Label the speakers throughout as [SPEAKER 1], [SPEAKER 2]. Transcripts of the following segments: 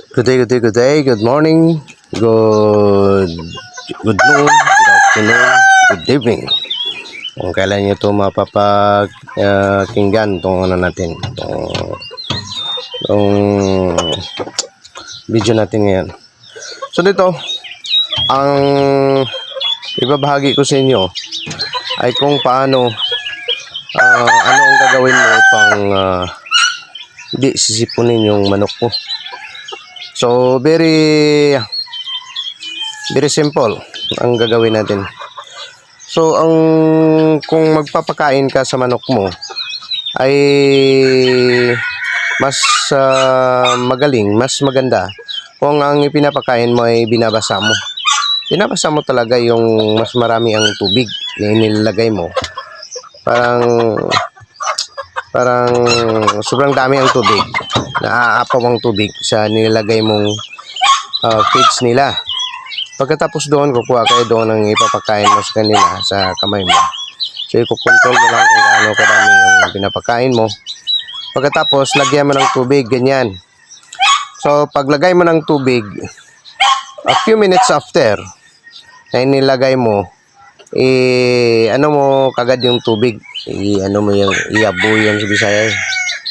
[SPEAKER 1] Good morning, good noon, good afternoon, good evening. Kung kailan nyo ito mapapakinggan itong ano natin, itong video natin ngayon. So dito, ang ibabahagi ko sa inyo ay kung paano, ano ang gagawin mo upang hindi sisipunin yung manok mo. So very simple ang gagawin natin. So kung magpapakain ka sa manok mo ay mas magaling, mas maganda kung ang ipinapakain mo ay binabasa mo. Binabasa mo talaga yung mas marami ang tubig na inilagay mo. Parang sobrang dami ang tubig. Naaapaw ang tubig sa nilagay mong feeds nila. Pagkatapos doon, kukuha kayo doon ang ipapakain mo sa kanila sa kamay mo. So, ikukontrol mo lang kung gaano kadami yung pinapakain mo. Pagkatapos, lagyan mo ng tubig, ganyan. So, paglagay mo ng tubig, a few minutes after na inilagay mo, ano mo kagad yung tubig. Ano mo yung iyabo yan sa Bisaya.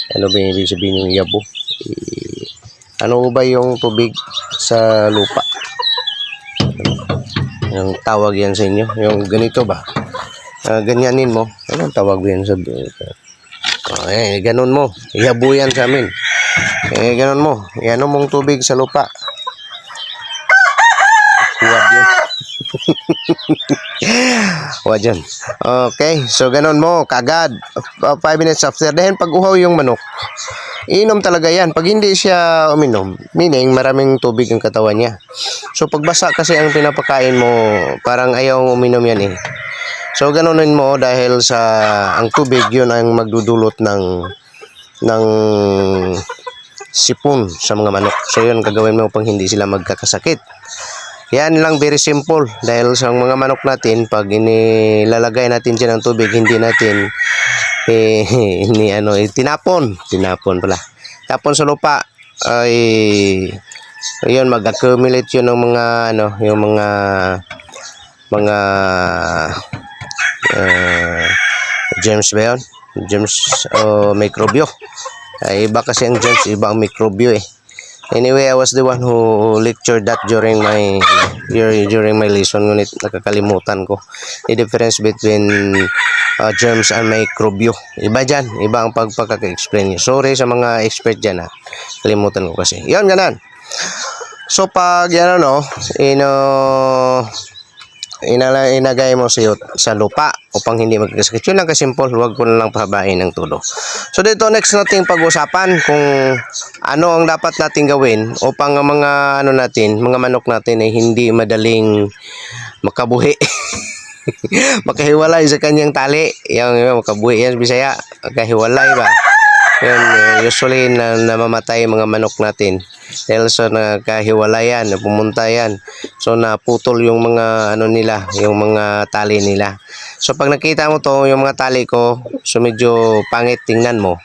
[SPEAKER 1] Ano ba yung ibig sabihin yung iyabo? Ano ba yung tubig sa lupa? Yung tawag yan sa inyo. Yung ganito ba? Ganyanin mo. Anong tawag yan sa... ganun mo. Iyabo yan sa amin. Ganun mo. Ano mong tubig sa lupa? Huwag yun. Huwag yun. Okay. So, ganun mo. Kagad. 5 minutes after. Dahil pag uhaw yung manok, inom talaga yan. Pag hindi siya uminom, meaning maraming tubig ang katawan niya. So, pagbasa kasi ang pinapakain mo, parang ayaw uminom yan eh. So, ganunin mo dahil sa ang tubig, yun ang magdudulot ng sipon sa mga manok. So, yun gagawin mo upang hindi sila magkakasakit. Yan lang, very simple. Dahil sa mga manok natin, pag inilalagay natin dyan ng tubig, hindi natin tinapon pala. Tapon sa lupa ay ayun, mag-accumulate yun ng mga yung mga germs ba yun? Germs o mikrobyo. Iba kasi ang germs, iba ang mikrobyo eh. Anyway, I was the one who lectured that during my lesson, ngunit nakakalimutan ko the difference between germs and microbio. Iba dyan, iba ang pagpaka-explain niyo. Sorry sa mga expert dyan ha. Kalimutan ko kasi. Yun, ganan. So, pag yan inagay mo sa lupa upang hindi magkasakit. Yun lang kasimple, huwag ko na lang pahabain ng todo. So dito next nating pag-usapan kung ano ang dapat nating gawin upang ang mga mga manok natin ay hindi madaling makabuhi. Makahiwalay sa kanyang tali. Yung makabuhi yan sa Bisaya, makahiwalay ba? Yun, usually namamatay mga manok natin dahil sa nakahiwalayan, pumunta yan. So naputol yung mga nila, yung mga tali nila. So pag nakita mo to, yung mga tali ko, so medyo pangit tingnan mo.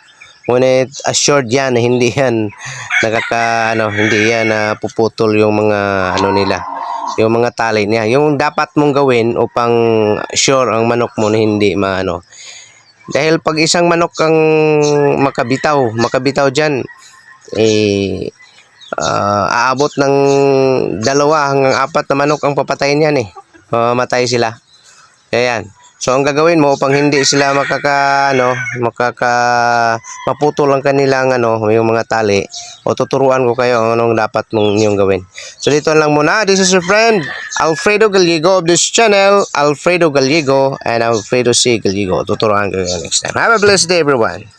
[SPEAKER 1] Ngunit assured yan na hindi yan hindi yan puputol yung mga nila, yung mga tali niya. Yung dapat mong gawin upang sure ang manok mo na hindi dahil pag isang manok ang makabitaw dyan, aabot ng 2 hanggang 4 na manok ang papatayin yan eh. Mamatay sila. Ayan. So ang gagawin mo upang hindi sila maputol ang kanilang yung mga tali, o tuturuan ko kayo anong dapat niyong gawin. So dito lang muna. This is your friend Alfredo Gallego of this channel, Alfredo Gallego and Alfredo C. Gallego. Tuturuan ko kayo next time. Have a blessed day everyone.